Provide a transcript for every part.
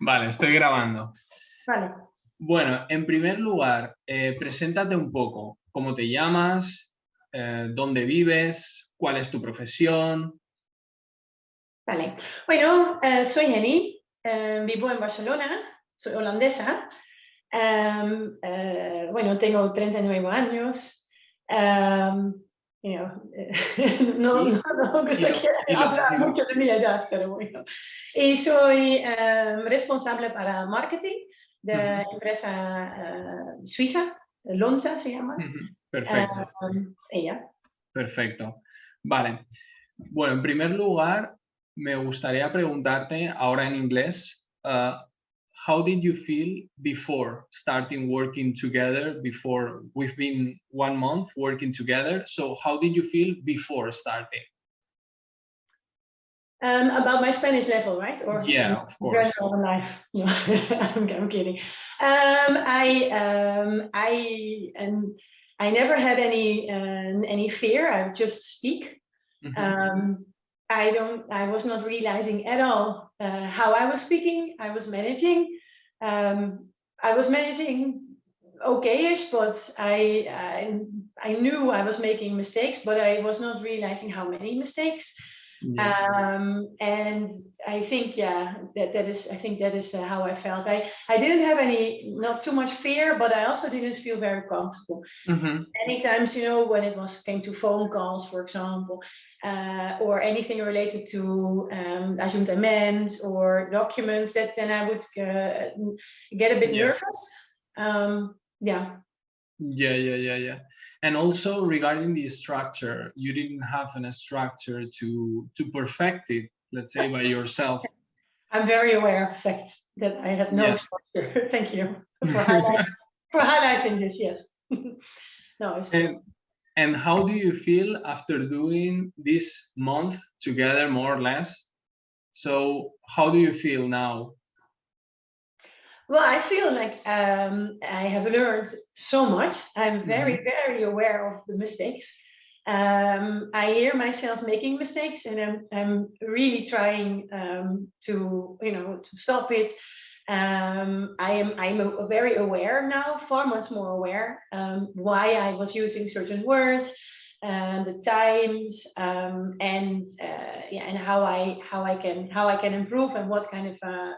Vale, estoy grabando. Vale. Bueno, en primer lugar, preséntate un poco. ¿Cómo te llamas? ¿Dónde vives? ¿Cuál es tu profesión? Vale. Bueno, soy Henny, vivo en Barcelona, soy holandesa. Bueno, tengo 39 años. No me gustaría hablar mucho de mi edad, pero bueno. Y soy responsable para marketing de empresa suiza, Lonza se llama. Perfecto. Ella. Perfecto. Vale. Bueno, en primer lugar, me gustaría preguntarte ahora en inglés, how did you feel before starting working together? Before we've been 1 month working together, so how did you feel before starting? About my Spanish level, right? Or yeah, of course. General life. No, I'm kidding. I never had any fear. I would just speak. I was not realizing at all how I was speaking. I was managing. I was managing okay-ish, but I knew I was making mistakes, but I was not realizing how many mistakes. And I think, yeah, that is how I felt. I didn't have not too much fear, but I also didn't feel very comfortable. Many times, when it came to phone calls, for example, or anything related to 𝗙𝗟𝗓𝗧𝗦 or documents, then I would get a bit nervous. Yeah. And also regarding the structure, you didn't have a structure to perfect it, let's say, by yourself. I'm very aware of the fact that I had no structure. Thank you for highlighting this. Yes. No. And how do you feel after doing this month together, more or less? So how do you feel now? Well, I feel like I have learned so much. I'm very, very aware of the mistakes. I hear myself making mistakes, and I'm really trying to stop it. I'm very aware now, far much more aware why I was using certain words, the times, and how I can improve, and what kind of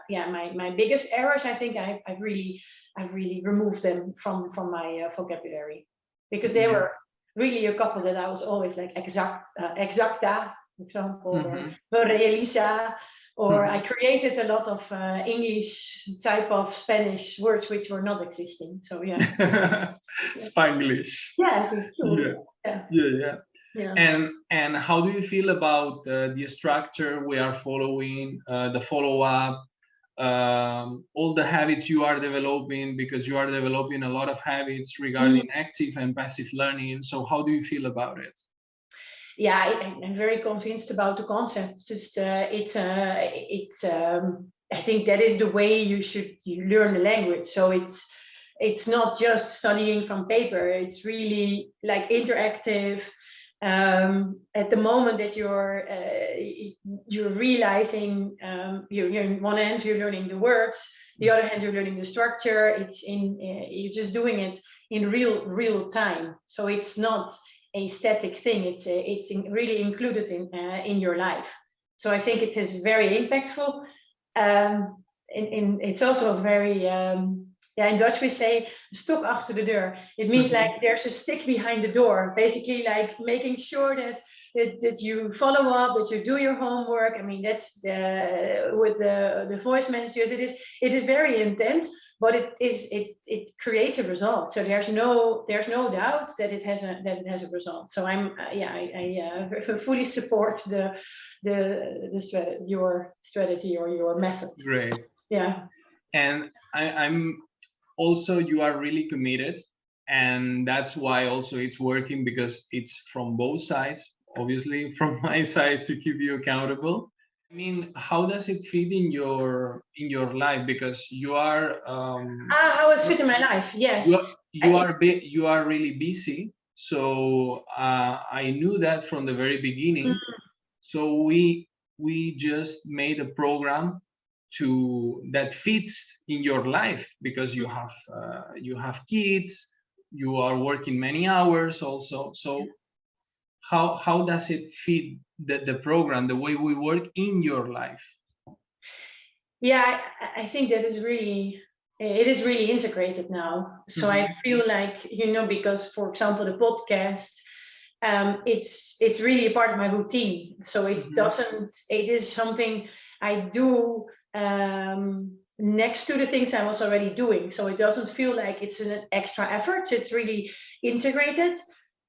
my biggest errors. I think I've really removed them from my vocabulary, because they were really a couple that I was always like 𝗥𝗘𝗦𝗨𝗟𝗧𝗦, for example, or 𝗙𝗟𝗨𝗘𝗡𝗧, or I created a lot of English type of Spanish words which were not existing. So yeah. Spanglish. Yeah, true. Yeah. And how do you feel about the structure we are following, the follow-up, all the habits you are developing, because you are developing a lot of habits regarding active and passive learning. So how do you feel about it? Yeah, I'm very convinced about the concept. I think that is the way you learn the language. So it's not just studying from paper. It's really like interactive. At the moment that you're realizing, you're on one hand you're learning the words, the other hand you're learning the structure. You're just doing it in real time. So it's not a static thing. It's really included in your life. So I think it is very impactful. It's also very in Dutch we say stok achter de deur. It means like there's a stick behind the door, basically like making sure that you follow up, that you do your homework. I mean, that's with the voice messages. It is very intense, but it creates a result. So there's no doubt that it has a result. So I fully support your strategy or your method. Great. Yeah. And I'm also, you are really committed, and that's why also it's working, because it's from both sides. Obviously from my side to keep you accountable. I mean, how does it fit in your life? Because you are how it fit in my life? Yes, you are really busy. So I knew that from the very beginning. So we just made a program that fits in your life, because you have kids, you are working many hours also. So how does it fit the program, the way we work in your life? Yeah, I think that is really, it is really integrated now. So I feel like, because for example, the podcast, it's really a part of my routine. So it is something I do next to the things I was already doing. So it doesn't feel like it's an extra effort. It's really integrated.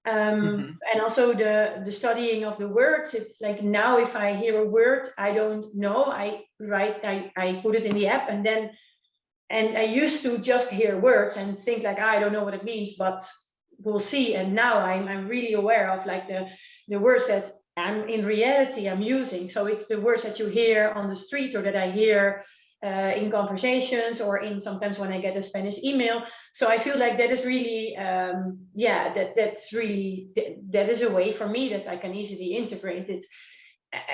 And also the studying of the words, it's like now if I hear a word I don't know, I put it in the app, and I used to just hear words and think like, I don't know what it means, but we'll see. And now I'm really aware of like the words that in reality I'm using. So it's the words that you hear on the street, or that I hear in conversations, or in sometimes when I get a Spanish email. So I feel like that is really, that is a way for me that I can easily integrate it.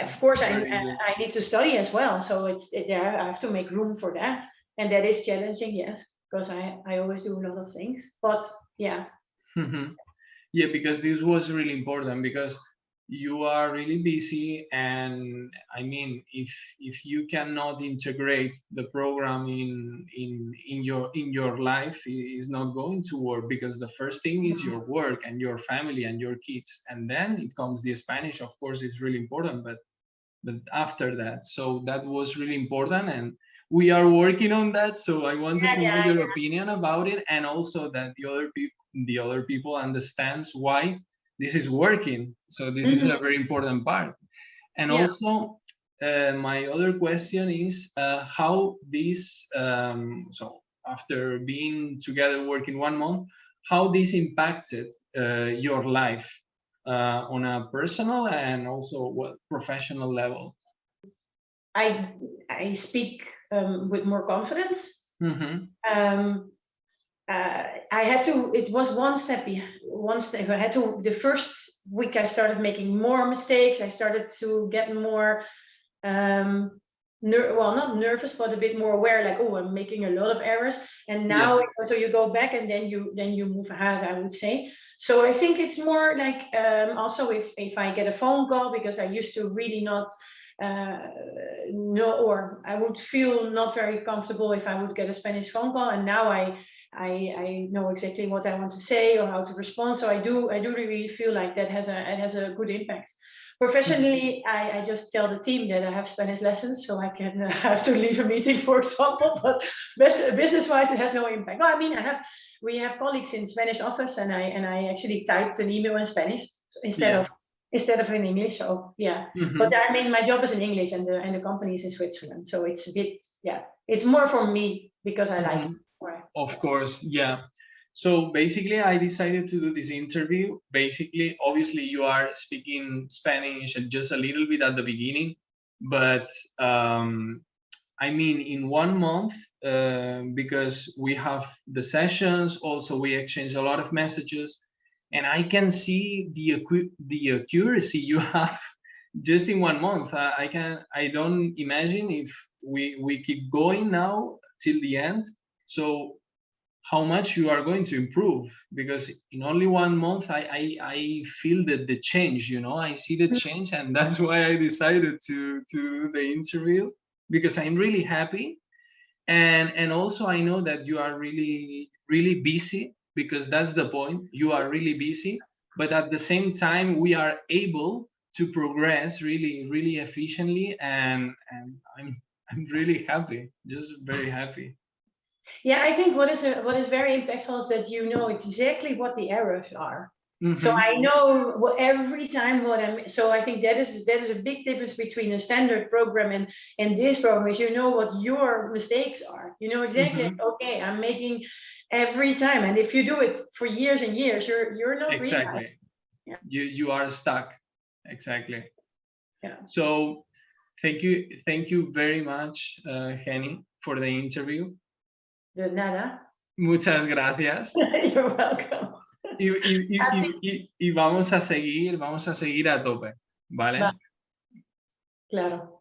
Of course, I need to study as well. So I have to make room for that. And that is challenging, yes, because I always do a lot of things. But yeah. Yeah, because this was really important, because you are really busy, and I mean, if you cannot integrate the program in your life, it is not going to work, because the first thing is your work and your family and your kids, and then it comes the Spanish. Of course, it's really important, but after that. So that was really important, and we are working on that. So I wanted to know your opinion about it, and also that the other people understands why this is working. So this is a very important part. And also my other question is how this so after being together working 1 month, how this impacted your life on a personal and also professional level? I speak with more confidence. I had to, it was one step. I had to, the first week I started making more mistakes. I started to get more, not nervous, but a bit more aware, like, oh, I'm making a lot of errors. And now, so you go back and then you move ahead, I would say. So I think it's more like, also if I get a phone call, because I used to really not know, or I would feel not very comfortable if I would get a Spanish phone call, and now I know exactly what I want to say or how to respond. So I do really feel like that has a good impact. Professionally, I just tell the team that I have Spanish lessons, so I can have to leave a meeting, for example. But business-wise, it has no impact. No, I mean, we have colleagues in Spanish office, and I actually typed an email in Spanish instead of in English. So yeah, but I mean, my job is in English, and the company is in Switzerland, so it's a bit, it's more for me because I like it. Of course, yeah. So basically, I decided to do this interview. Basically, obviously, you are speaking Spanish just a little bit at the beginning, but I mean, in 1 month, because we have the sessions, also we exchange a lot of messages, and I can see the accuracy you have just in 1 month. I don't imagine if we keep going now till the end. So how much you are going to improve, because in only 1 month I feel the change, I see the change, and that's why I decided to do the interview, because I'm really happy. And also I know that you are really, really busy, because that's the point. You are really busy, but at the same time we are able to progress really, really efficiently, and I'm really happy, just very happy. Yeah, I think what is very impactful is that you know exactly what the errors are. So I know every time what I'm. So I think that is a big difference between a standard program and this program. Is you know what your mistakes are. You know exactly. Okay, I'm making every time, and if you do it for years and years, you're not exactly. You are stuck. Exactly. Yeah. So thank you very much, Jenny, for the interview. De nada. Muchas gracias. You're welcome. Y vamos a seguir a tope, ¿vale? Claro.